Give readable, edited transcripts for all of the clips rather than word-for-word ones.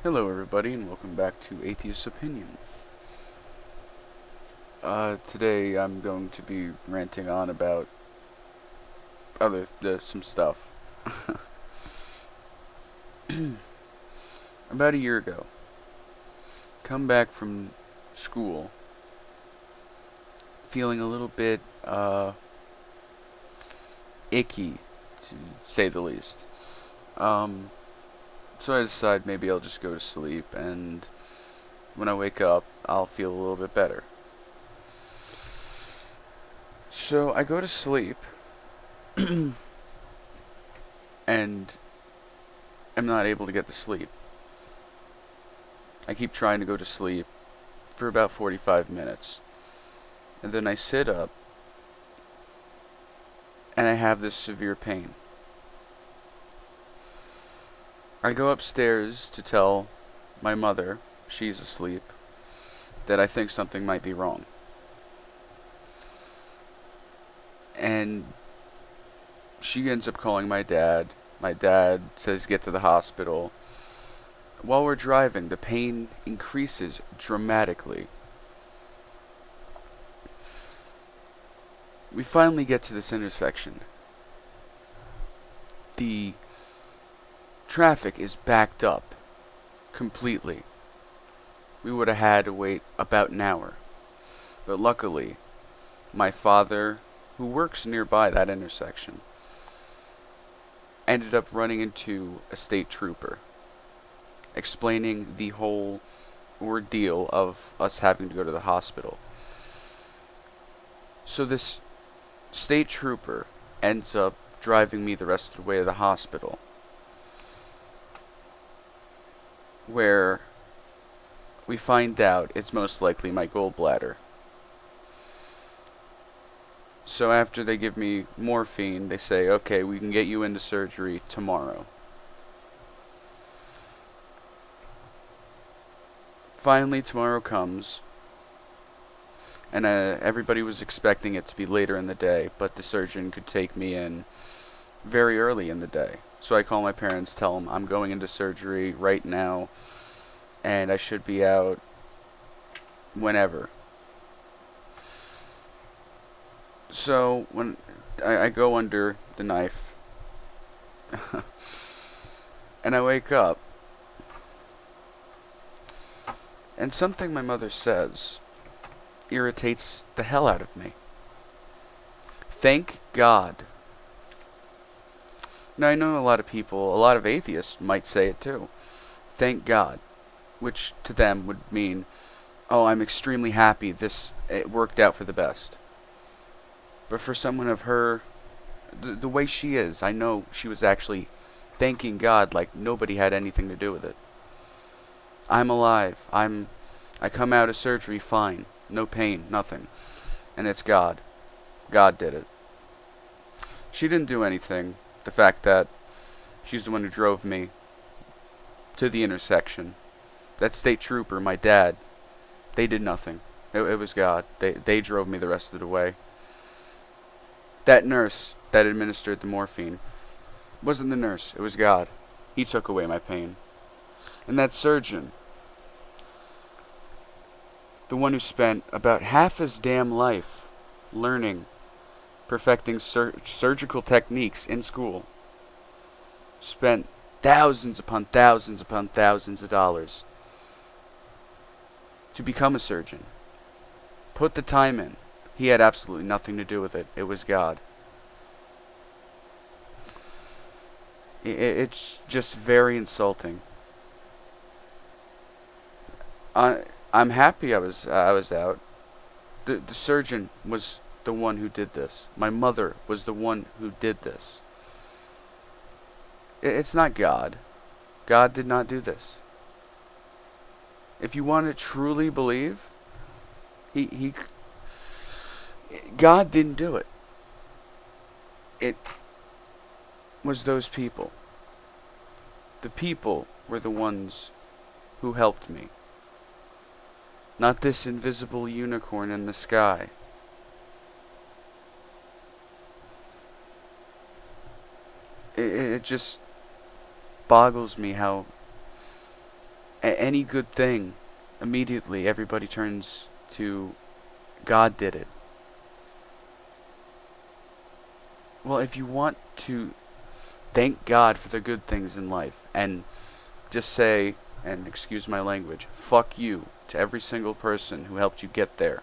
Hello everybody and welcome back to Atheist Opinion. Today I'm going to be ranting on about some stuff. About a year ago, come back from school feeling a little bit, icky, to say the least. So I decide maybe I'll just go to sleep, and when I wake up, I'll feel a little bit better. So I go to sleep, and am not able to get to sleep. I keep trying to go to sleep for about 45 minutes, and then I sit up, and I have this severe pain. I go upstairs to tell my mother, she's asleep, that I think something might be wrong. And she ends up calling my dad. My dad says get to the hospital. While we're driving, the pain increases dramatically. We finally get to this intersection. The traffic is backed up completely. We would have had to wait about an hour. But luckily, my father, who works nearby that intersection, ended up running into a state trooper, explaining the whole ordeal of us having to go to the hospital. So this state trooper ends up driving me the rest of the way to the hospital, where we find out it's most likely my gallbladder. So after they give me morphine, they say, okay, we can get you into surgery tomorrow. Finally, tomorrow comes, and everybody was expecting it to be later in the day, but the surgeon could take me in very early in the day. So I call my parents, tell them I'm going into surgery right now, and I should be out whenever. So when I go under the knife, and I wake up, and something my mother says irritates the hell out of me. Thank God. Now I know a lot of people, a lot of atheists might say it too. Thank God. Which to them would mean, oh, I'm extremely happy it worked out for the best. But for someone of her, the way she is, I know she was actually thanking God like nobody had anything to do with it. I'm alive. I come out of surgery fine. No pain, nothing. And it's God. God did it. She didn't do anything. The fact that she's the one who drove me to the intersection. That state trooper, my dad, they did nothing. It was God. They drove me the rest of the way. That nurse that administered the morphine wasn't the nurse. It was God. He took away my pain. And that surgeon, the one who spent about half his damn life learning, perfecting surgical techniques in school, spent thousands upon thousands upon thousands of dollars to become a surgeon. Put the time in. He had absolutely nothing to do with it. It was God. It's just very insulting. I'm happy I was out. The surgeon was the one who did this. My mother was the one who did this. It's not God. God did not do this. If you want to truly believe, God didn't do it. It was those people. The people were the ones who helped me. Not this invisible unicorn in the sky. It just boggles me how Any good thing, immediately everybody turns to God did it. Well, if you want to thank God for the good things in life and just say, and excuse my language, fuck you to every single person who helped you get there,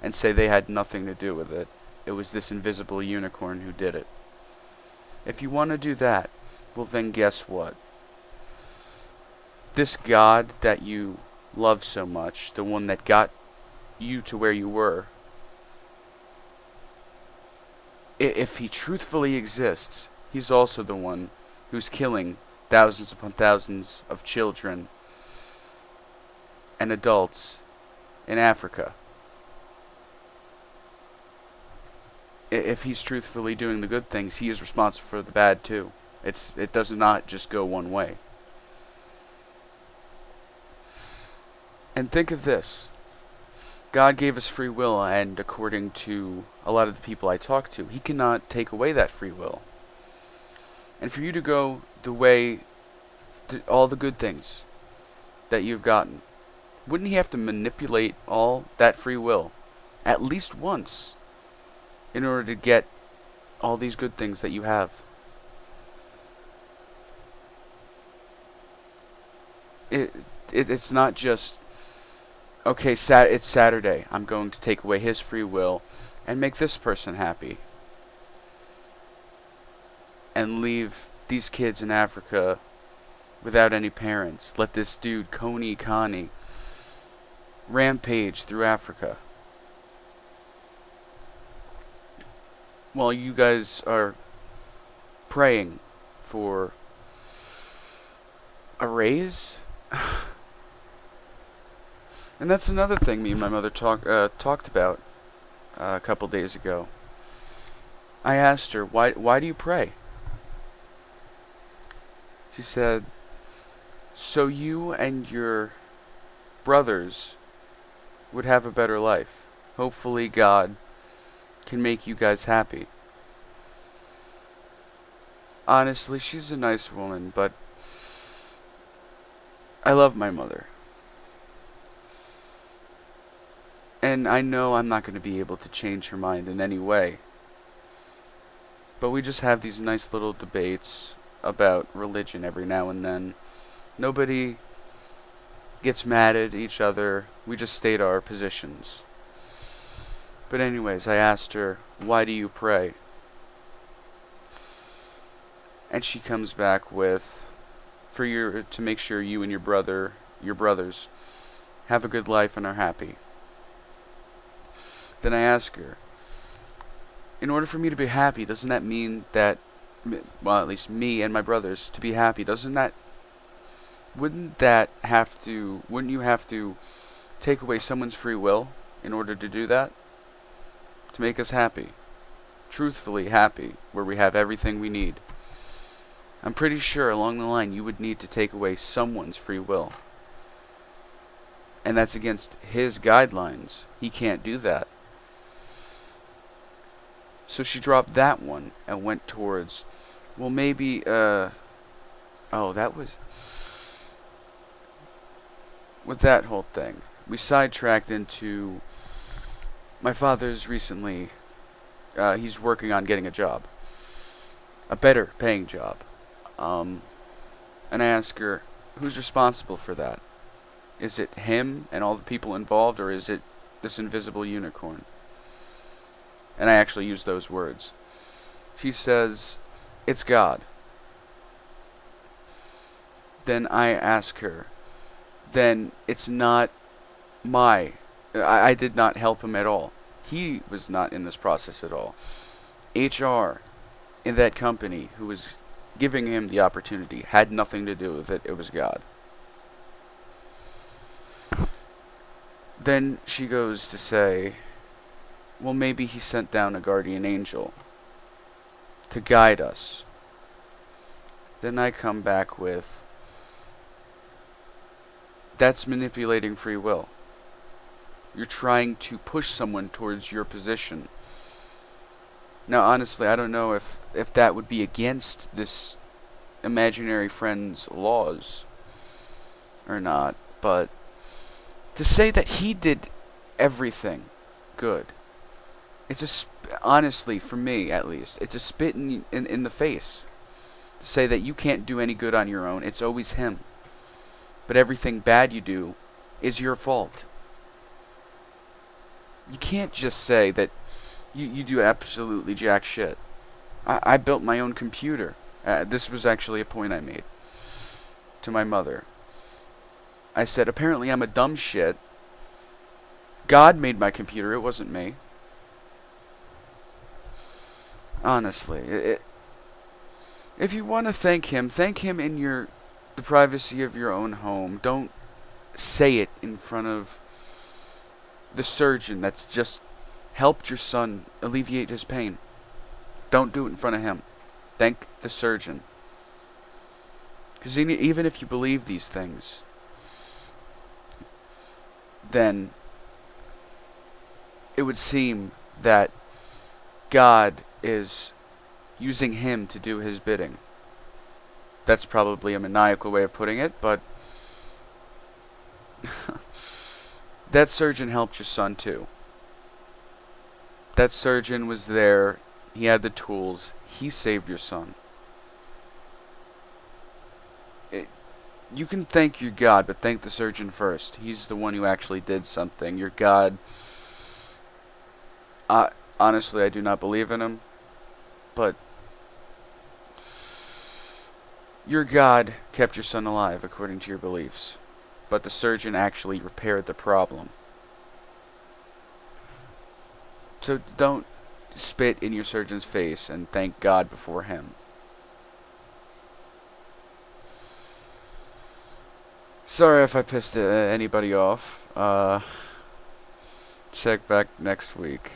and say they had nothing to do with it, it was this invisible unicorn who did it. If you want to do that, well then guess what? This God that you love so much, the one that got you to where you were, if he truthfully exists, he's also the one who's killing thousands upon thousands of children and adults in Africa. If he's truthfully doing the good things, he is responsible for the bad too. It does not just go one way. And think of this. God gave us free will, and according to a lot of the people I talk to, he cannot take away that free will. And for you to go the way to all the good things that you've gotten, wouldn't he have to manipulate all that free will at least once in order to get all these good things that you have? It's not just, okay, it's Saturday, I'm going to take away his free will and make this person happy, and leave these kids in Africa without any parents. Let this dude, Coney, rampage through Africa while you guys are praying for a raise. And that's another thing me and my mother talked about a couple days ago. I asked her, why do you pray? She said, so you and your brothers would have a better life. Hopefully God can make you guys happy. Honestly, she's a nice woman, but I love my mother. And I know I'm not going to be able to change her mind in any way. But we just have these nice little debates about religion every now and then. Nobody gets mad at each other. We just state our positions. But anyways, I asked her, why do you pray? And she comes back with, to make sure you and your brothers have a good life and are happy. Then I ask her, in order for me to be happy, doesn't that mean that, well, at least me and my brothers, to be happy, wouldn't you have to take away someone's free will in order to do that? To make us happy. Truthfully happy, where we have everything we need. I'm pretty sure along the line you would need to take away someone's free will. And that's against his guidelines. He can't do that. So she dropped that one and went towards, well, maybe, with that whole thing, we sidetracked into, my father's recently, he's working on getting a job. A better paying job. And I asked her, who's responsible for that? Is it him and all the people involved, or is it this invisible unicorn? And I actually used those words. She says, it's God. Then I ask her, then it's not I did not help him at all. He was not in this process at all. HR in that company who was giving him the opportunity had nothing to do with it. It was God. Then she goes to say, well, maybe he sent down a guardian angel to guide us. Then I come back with, that's manipulating free will. You're trying to push someone towards your position. Now, honestly, I don't know if that would be against this imaginary friend's laws or not, but to say that he did everything good, honestly, for me at least, it's a spit in the face. To say that you can't do any good on your own, it's always him. But everything bad you do is your fault. You can't just say that you do absolutely jack shit. I built my own computer. This was actually a point I made to my mother. I said, apparently I'm a dumb shit. God made my computer, it wasn't me. Honestly, if you want to thank him in the privacy of your own home. Don't say it in front of the surgeon that's just helped your son alleviate his pain. Don't do it in front of him. Thank the surgeon. Because even if you believe these things, then it would seem that God is using him to do his bidding. That's probably a maniacal way of putting it, but that surgeon helped your son too. That surgeon was there. He had the tools. He saved your son. You can thank your God, but thank the surgeon first. He's the one who actually did something. Your God, honestly, I do not believe in him, but your God kept your son alive according to your beliefs, but the surgeon actually repaired the problem. So don't spit in your surgeon's face and thank God before him. Sorry if I pissed anybody off. Check back next week.